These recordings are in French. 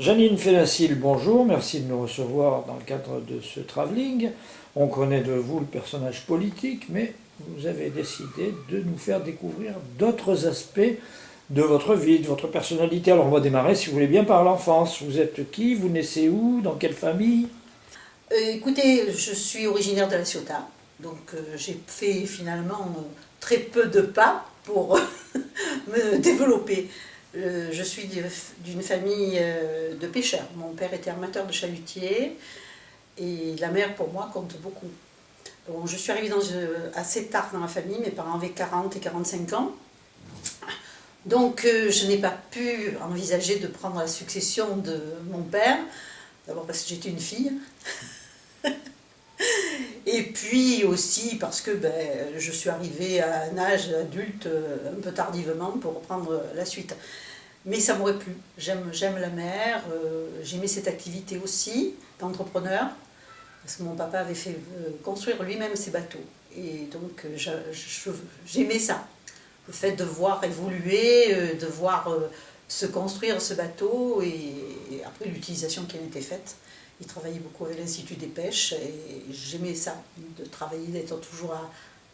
Janine Félincil, bonjour, merci de nous recevoir dans le cadre de ce travelling. On connaît de vous le personnage politique, mais vous avez décidé de nous faire découvrir d'autres aspects de votre vie, de votre personnalité. Alors on va démarrer, si vous voulez bien, par l'enfance. Vous êtes qui? Vous naissez où? Dans quelle famille? Écoutez, je suis originaire de La Ciotat, donc j'ai fait finalement très peu de pas pour me développer. Je suis d'une famille de pêcheurs. Mon père était armateur de chalutiers et la mer pour moi compte beaucoup. Bon, je suis arrivée assez tard dans la famille, mes parents avaient 40 et 45 ans. Donc je n'ai pas pu envisager de prendre la succession de mon père, d'abord parce que j'étais une fille, et puis aussi parce que je suis arrivée à un âge adulte un peu tardivement pour reprendre la suite. Mais ça m'aurait plu, j'aime la mer, j'aimais cette activité aussi d'entrepreneur, parce que mon papa avait fait construire lui-même ses bateaux, et donc j'aimais ça. Le fait de voir évoluer, de voir se construire ce bateau et après l'utilisation qui en était faite. Il travaillait beaucoup avec l'Institut des pêches et j'aimais ça, de travailler, d'être toujours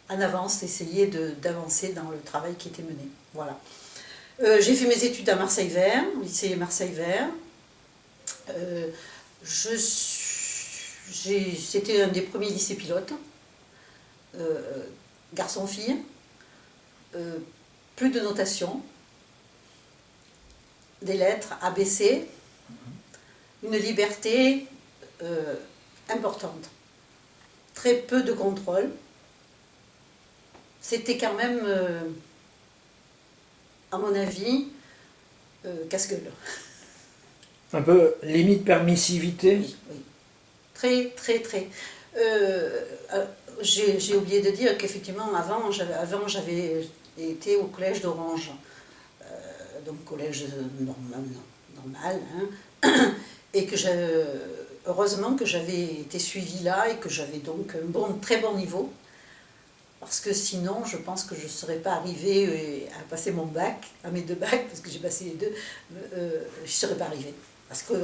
en avance, d'essayer d'avancer dans le travail qui était mené. Voilà. J'ai fait mes études à Marseille-Vert, au lycée Marseille-Vert. C'était un des premiers lycées pilotes, garçon-fille. Plus de notation, des lettres ABC, une liberté importante, très peu de contrôle. C'était quand même, à mon avis, casse-gueule. Un peu limite permissivité? Oui, oui. Très, très, très. J'ai oublié de dire qu'effectivement, avant j'avais été au collège d'Orange, donc collège normal, hein, et que heureusement que j'avais été suivie là et que j'avais donc un très bon niveau, parce que sinon je pense que je ne serais pas arrivée à passer mon bac, à mes 2 bacs, parce que j'ai passé les 2, je ne serais pas arrivée, parce que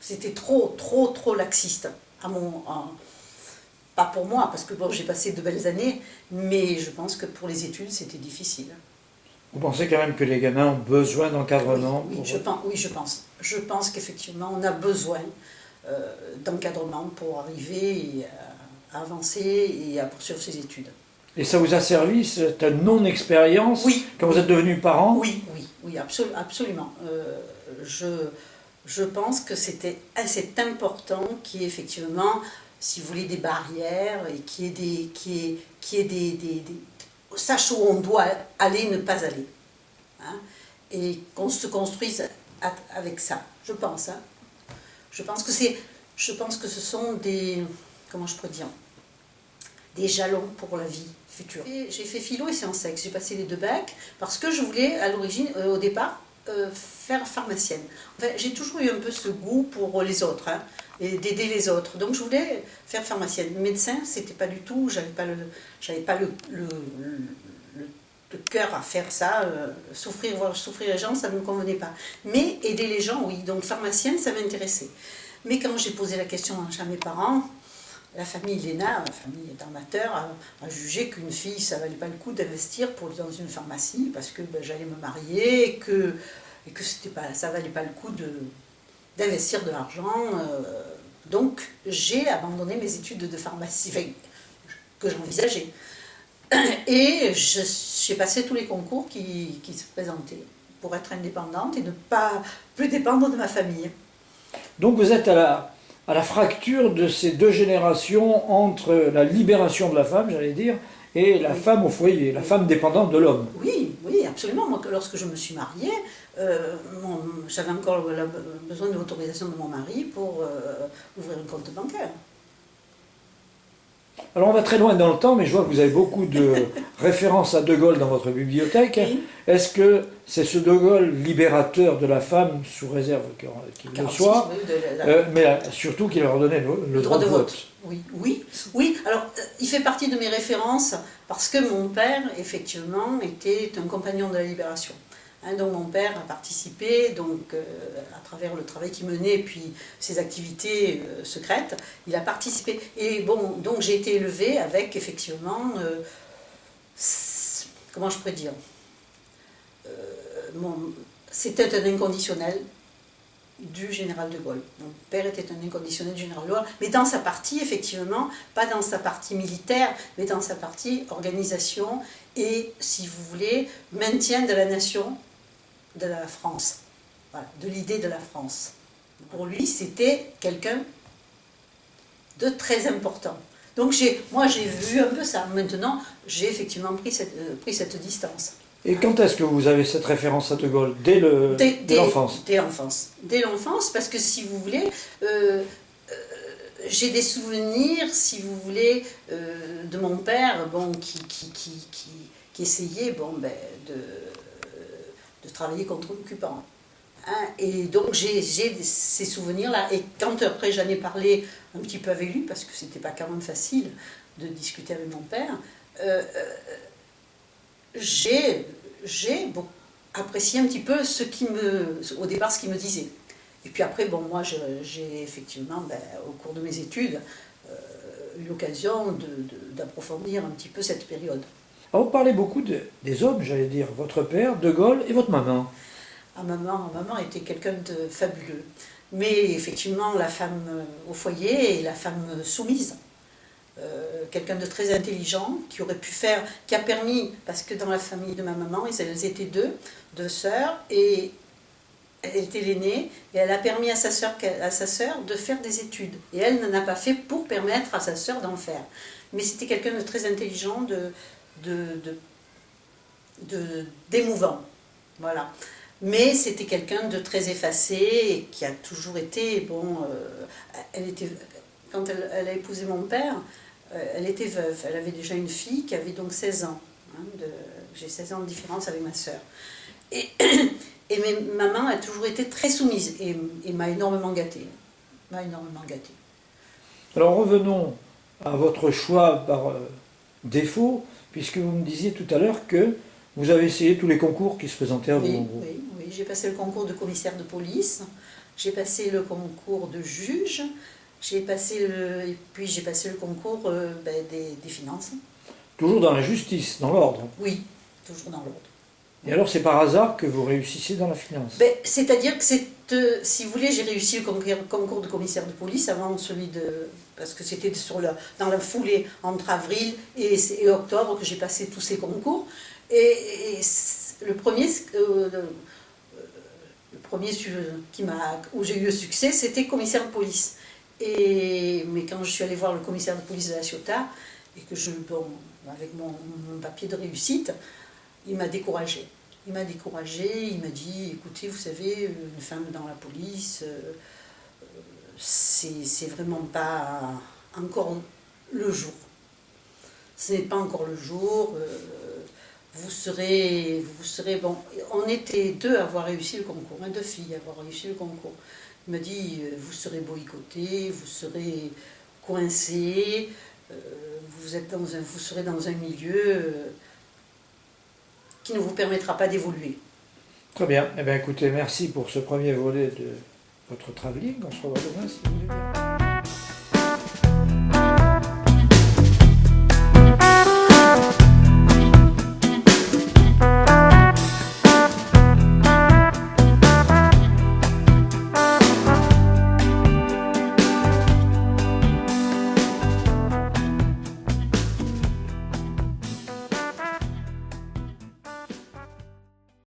c'était trop laxiste, pas pour moi, parce que bon, j'ai passé de belles années, mais je pense que pour les études, c'était difficile. Vous pensez quand même que les gamins ont besoin d'encadrement? Oui, je pense. Je pense qu'effectivement, on a besoin d'encadrement pour arriver à avancer et à poursuivre ses études. Et ça vous a servi, cette non-expérience, oui, quand vous êtes devenu parent? Oui, absolument. Je pense que c'est important qu'il y ait effectivement, si vous voulez, des barrières et qu'il y ait des sache où on doit aller, ne pas aller. Hein, et qu'on se construise avec ça, je pense. Hein. Je pense que ce sont comment je pourrais dire, des jalons pour la vie future. J'ai fait philo et sciences sex, j'ai passé les 2 bacs parce que je voulais à l'origine, au départ, faire pharmacienne. Enfin, j'ai toujours eu un peu ce goût pour les autres, hein, et d'aider les autres. Donc je voulais faire pharmacienne. Médecin, c'était pas du tout, j'avais pas le cœur à faire ça, voir souffrir les gens, ça ne me convenait pas. Mais aider les gens, oui. Donc pharmacienne, ça m'intéressait. Mais quand j'ai posé la question à mes parents, la famille Léna, la famille d'armateurs, a jugé qu'une fille, ça valait pas le coup d'investir dans une pharmacie parce que j'allais me marier et que ça valait pas le coup d'investir de l'argent. Donc j'ai abandonné mes études de pharmacie, que j'envisageais. Et j'ai passé tous les concours qui se présentaient pour être indépendante et ne pas plus dépendre de ma famille. Donc vous êtes à la fracture de ces 2 générations entre la libération de la femme, j'allais dire, et la femme au foyer, la femme dépendante de l'homme. Oui, absolument. Moi, lorsque je me suis mariée, j'avais encore besoin de l'autorisation de mon mari pour ouvrir un compte bancaire. Alors on va très loin dans le temps, mais je vois que vous avez beaucoup de références à De Gaulle dans votre bibliothèque. Oui. Est-ce que c'est ce De Gaulle libérateur de la femme, sous réserve qu'il le soit, mais surtout qu'il leur donnait le droit de vote? Oui. Alors, il fait partie de mes références parce que mon père, effectivement, était un compagnon de la libération. Hein, donc mon père a participé, donc, à travers le travail qu'il menait, puis ses activités secrètes, il a participé. Et bon, donc j'ai été élevée avec effectivement, comment je pourrais dire, c'était un inconditionnel du général de Gaulle. Mon père était un inconditionnel du général de Gaulle, mais dans sa partie, effectivement, pas dans sa partie militaire, mais dans sa partie organisation et, si vous voulez, maintien de la nation, de la France, voilà, de l'idée de la France. Pour lui, c'était quelqu'un de très important. Donc moi, j'ai vu un peu ça. Maintenant, j'ai effectivement pris cette distance. Et quand est-ce que vous avez cette référence à De Gaulle? Dès l'enfance? Dès l'enfance. Dès l'enfance, parce que si vous voulez, j'ai des souvenirs, si vous voulez, de mon père, bon, qui essayait, bon, ben, de travailler contre l'occupant. Hein, et donc j'ai ces souvenirs-là. Et quand après j'en ai parlé un petit peu avec lui, parce que c'était pas quand même facile de discuter avec mon père, j'ai apprécié un petit peu au départ ce qu'il me disait. Et puis après, bon, moi j'ai effectivement, ben, au cours de mes études, eu l'occasion d'approfondir un petit peu cette période. Alors, vous parlez beaucoup des hommes, j'allais dire, votre père, De Gaulle et votre maman. Ah, maman était quelqu'un de fabuleux. Mais effectivement, la femme au foyer et la femme soumise. Quelqu'un de très intelligent, qui aurait pu faire, qui a permis, parce que dans la famille de ma maman, elles étaient deux sœurs, et elle était l'aînée, et elle a permis à sa sœur de faire des études. Et elle n'en a pas fait pour permettre à sa sœur d'en faire. Mais c'était quelqu'un de très intelligent, d'émouvant. Voilà. Mais c'était quelqu'un de très effacé et qui a toujours été, bon, quand elle a épousé mon père, elle était veuve. Elle avait déjà une fille qui avait donc 16 ans. Hein, j'ai 16 ans de différence avec ma sœur. Et maman a toujours été très soumise et m'a énormément gâtée. Alors revenons à votre choix par défaut, puisque vous me disiez tout à l'heure que vous avez essayé tous les concours qui se présentaient à vous. Oui, j'ai passé le concours de commissaire de police, j'ai passé le concours de juge, j'ai passé le concours des finances. Toujours dans la justice, dans l'ordre? Oui, toujours dans l'ordre. Et alors c'est par hasard que vous réussissez dans la finance? C'est-à-dire que si vous voulez, j'ai réussi le concours de commissaire de police avant celui de... Parce que c'était dans la foulée entre avril et octobre que j'ai passé tous ces concours. Et le premier où j'ai eu le succès, c'était commissaire de police. Mais quand je suis allée voir le commissaire de police de La Ciotat, et que avec mon papier de réussite, il m'a découragée. Il m'a dit, écoutez, vous savez, une femme dans la police, c'est vraiment pas encore le jour. Ce n'est pas encore le jour. Vous serez bon. On était deux à avoir réussi le concours, deux filles à avoir réussi le concours. Il m'a dit, vous serez boycottés, vous serez coincés, vous serez dans un milieu qui ne vous permettra pas d'évoluer. Très bien. Eh bien, écoutez, merci pour ce premier volet de votre travelling. On se revoit demain si vous voulez bien.